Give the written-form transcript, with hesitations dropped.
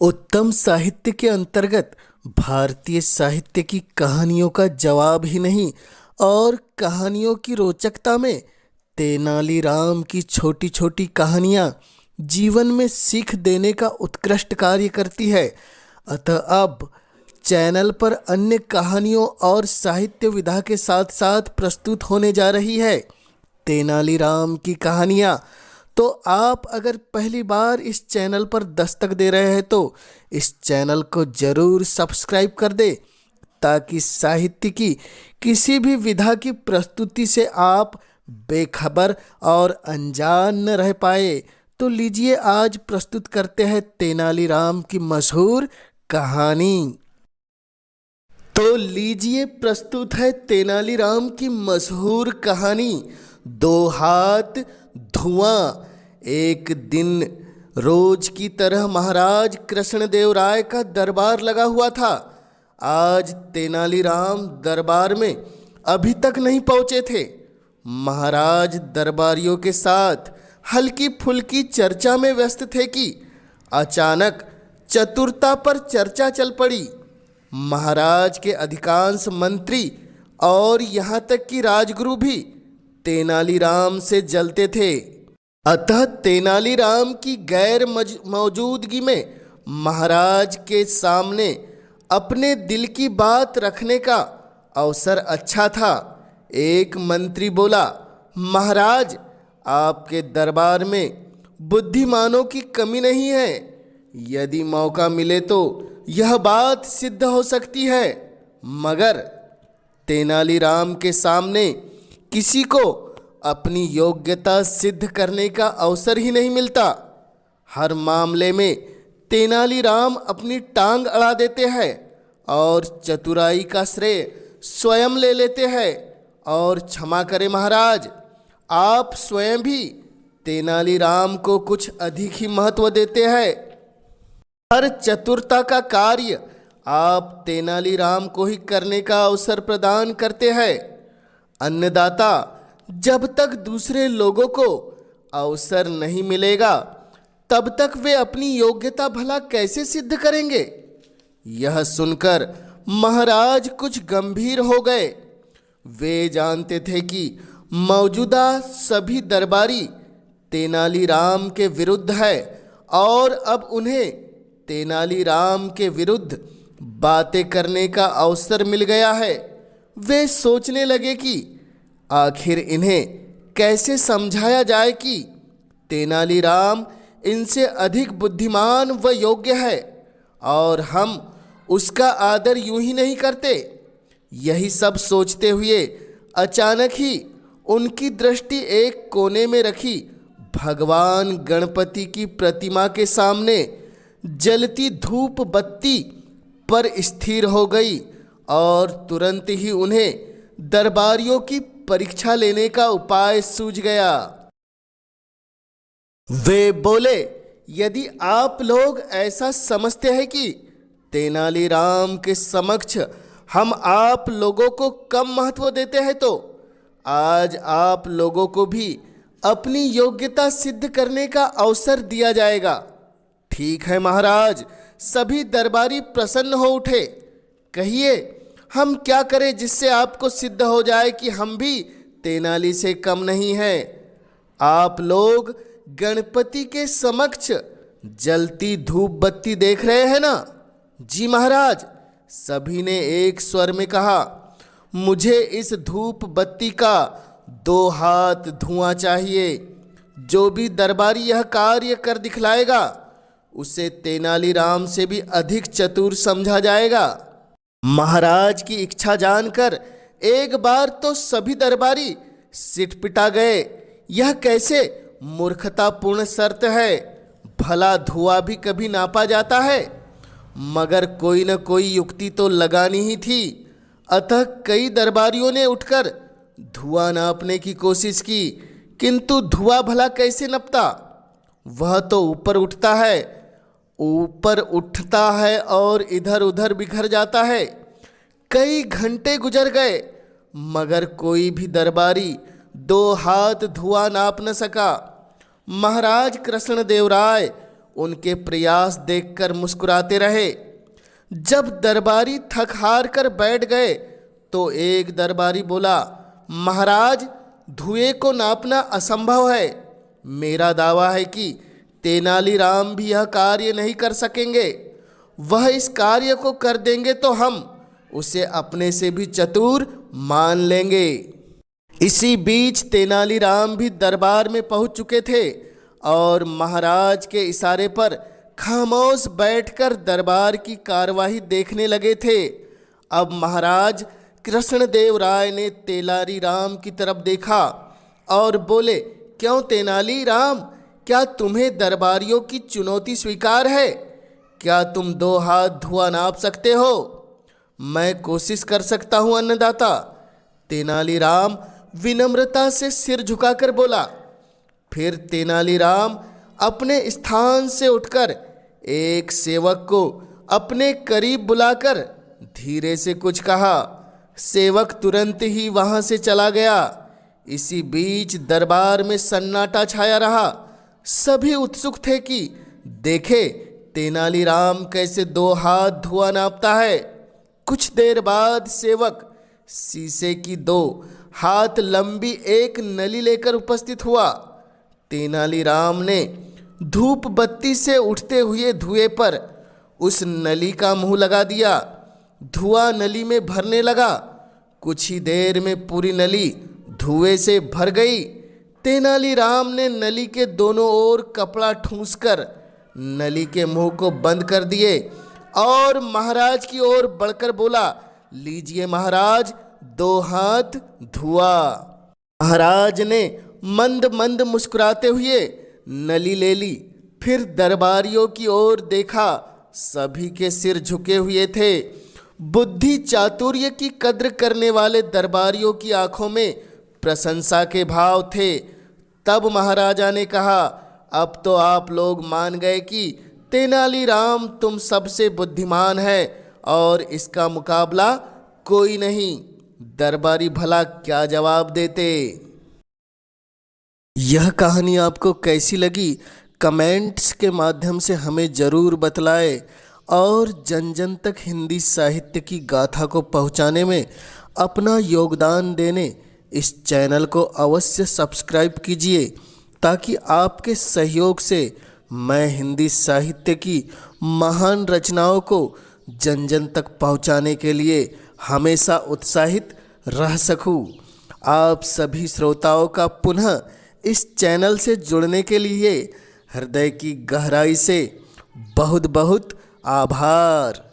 उत्तम साहित्य के अंतर्गत भारतीय साहित्य की कहानियों का जवाब ही नहीं और कहानियों की रोचकता में तेनालीराम की छोटी छोटी कहानियाँ जीवन में सीख देने का उत्कृष्ट कार्य करती है। अतः अब चैनल पर अन्य कहानियों और साहित्य विधा के साथ साथ प्रस्तुत होने जा रही है तेनालीराम की कहानियाँ। तो आप अगर पहली बार इस चैनल पर दस्तक दे रहे हैं तो इस चैनल को ज़रूर सब्सक्राइब कर दे ताकि साहित्य की किसी भी विधा की प्रस्तुति से आप बेखबर और अनजान न रह पाए। तो लीजिए आज प्रस्तुत करते हैं तेनालीराम की मशहूर कहानी। तो लीजिए प्रस्तुत है तेनालीराम की मशहूर कहानी दो हाथ धुआं। एक दिन रोज की तरह महाराज कृष्णदेव राय का दरबार लगा हुआ था। आज तेनालीराम दरबार में अभी तक नहीं पहुंचे थे। महाराज दरबारियों के साथ हल्की फुल्की चर्चा में व्यस्त थे कि अचानक चतुरता पर चर्चा चल पड़ी। महाराज के अधिकांश मंत्री और यहाँ तक कि राजगुरु भी तेनालीराम से जलते थे। अतः तेनालीराम की गैर मौजूदगी में महाराज के सामने अपने दिल की बात रखने का अवसर अच्छा था। एक मंत्री बोला, महाराज आपके दरबार में बुद्धिमानों की कमी नहीं है। यदि मौका मिले तो यह बात सिद्ध हो सकती है, मगर तेनालीराम के सामने किसी को अपनी योग्यता सिद्ध करने का अवसर ही नहीं मिलता। हर मामले में तेनालीराम अपनी टांग अड़ा देते हैं और चतुराई का श्रेय स्वयं ले लेते हैं। और क्षमा करें महाराज, आप स्वयं भी तेनालीराम को कुछ अधिक ही महत्व देते हैं। हर चतुरता का कार्य आप तेनालीराम को ही करने का अवसर प्रदान करते हैं। अन्नदाता जब तक दूसरे लोगों को अवसर नहीं मिलेगा तब तक वे अपनी योग्यता भला कैसे सिद्ध करेंगे। यह सुनकर महाराज कुछ गंभीर हो गए। वे जानते थे कि मौजूदा सभी दरबारी तेनालीराम के विरुद्ध है और अब उन्हें तेनालीराम के विरुद्ध बातें करने का अवसर मिल गया है। वे सोचने लगे कि आखिर इन्हें कैसे समझाया जाए कि तेनालीराम इनसे अधिक बुद्धिमान व योग्य है और हम उसका आदर यूं ही नहीं करते। यही सब सोचते हुए अचानक ही उनकी दृष्टि एक कोने में रखी भगवान गणपति की प्रतिमा के सामने जलती धूप बत्ती पर स्थिर हो गई और तुरंत ही उन्हें दरबारियों की परीक्षा लेने का उपाय सूझ गया। वे बोले, यदि आप लोग ऐसा समझते हैं कि तेनालीराम के समक्ष हम आप लोगों को कम महत्व देते हैं तो आज आप लोगों को भी अपनी योग्यता सिद्ध करने का अवसर दिया जाएगा। ठीक है महाराज, सभी दरबारी प्रसन्न हो उठे। कहिए, हम क्या करें जिससे आपको सिद्ध हो जाए कि हम भी तेनाली से कम नहीं हैं। आप लोग गणपति के समक्ष जलती धूप बत्ती देख रहे हैं ना? जी महाराज, सभी ने एक स्वर में कहा। मुझे इस धूप बत्ती का 2 हाथ धुआं चाहिए। जो भी दरबारी यह कार्य कर दिखलाएगा उसे तेनालीराम से भी अधिक चतुर समझा जाएगा। महाराज की इच्छा जानकर एक बार तो सभी दरबारी सिटपिटा गए। यह कैसे मूर्खतापूर्ण शर्त है? भला धुआं भी कभी नापा जाता है? मगर कोई न कोई युक्ति तो लगानी ही थी। अतः कई दरबारियों ने उठकर धुआं नापने की कोशिश की, किंतु धुआं भला कैसे नपता? वह तो ऊपर उठता है और इधर उधर बिखर जाता है। कई घंटे गुजर गए मगर कोई भी दरबारी 2 हाथ धुआं नाप न सका। महाराज कृष्णदेव राय उनके प्रयास देखकर मुस्कुराते रहे। जब दरबारी थक हार कर बैठ गए तो एक दरबारी बोला, महाराज, धुएं को नापना असंभव है। मेरा दावा है कि तेनालीराम भी यह कार्य नहीं कर सकेंगे। वह इस कार्य को कर देंगे तो हम उसे अपने से भी चतुर मान लेंगे। इसी बीच तेनालीराम भी दरबार में पहुंच चुके थे और महाराज के इशारे पर खामोश बैठकर दरबार की कार्यवाही देखने लगे थे। अब महाराज कृष्णदेव राय ने तेनालीराम की तरफ देखा और बोले, क्यों तेनालीराम, क्या तुम्हें दरबारियों की चुनौती स्वीकार है? क्या तुम 2 हाथ धुआं नाप सकते हो? मैं कोशिश कर सकता हूं अन्नदाता। तेनालीराम विनम्रता से सिर झुकाकर बोला। फिर तेनालीराम अपने स्थान से उठकर एक सेवक को अपने करीब बुलाकर धीरे से कुछ कहा। सेवक तुरंत ही वहां से चला गया। इसी बीच दरबार में सन्नाटा छाया रहा। सभी उत्सुक थे कि देखे तेनालीराम कैसे 2 हाथ धुआं नापता है। कुछ देर बाद सेवक शीशे की 2 हाथ लंबी एक नली लेकर उपस्थित हुआ। तेनालीराम ने धूप बत्ती से उठते हुए धुएं पर उस नली का मुंह लगा दिया। धुआं नली में भरने लगा। कुछ ही देर में पूरी नली धुएं से भर गई। तेनालीराम ने नली के दोनों ओर कपड़ा ठूंसकर नली के मुंह को बंद कर दिए और महाराज की ओर बढ़कर बोला, लीजिए महाराज, 2 हाथ धुआं। महाराज ने मंद मंद मुस्कुराते हुए नली ले ली। फिर दरबारियों की ओर देखा। सभी के सिर झुके हुए थे। बुद्धि चातुर्य की कद्र करने वाले दरबारियों की आंखों में प्रशंसा के भाव थे। तब महाराजा ने कहा, अब तो आप लोग मान गए कि तेनालीराम तुम सबसे बुद्धिमान है और इसका मुकाबला कोई नहीं। दरबारी भला क्या जवाब देते। यह कहानी आपको कैसी लगी कमेंट्स के माध्यम से हमें ज़रूर बतलाएं और जन जन तक हिंदी साहित्य की गाथा को पहुंचाने में अपना योगदान देने इस चैनल को अवश्य सब्सक्राइब कीजिए, ताकि आपके सहयोग से मैं हिंदी साहित्य की महान रचनाओं को जन जन तक पहुंचाने के लिए हमेशा उत्साहित रह सकूं। आप सभी श्रोताओं का पुनः इस चैनल से जुड़ने के लिए हृदय की गहराई से बहुत बहुत आभार।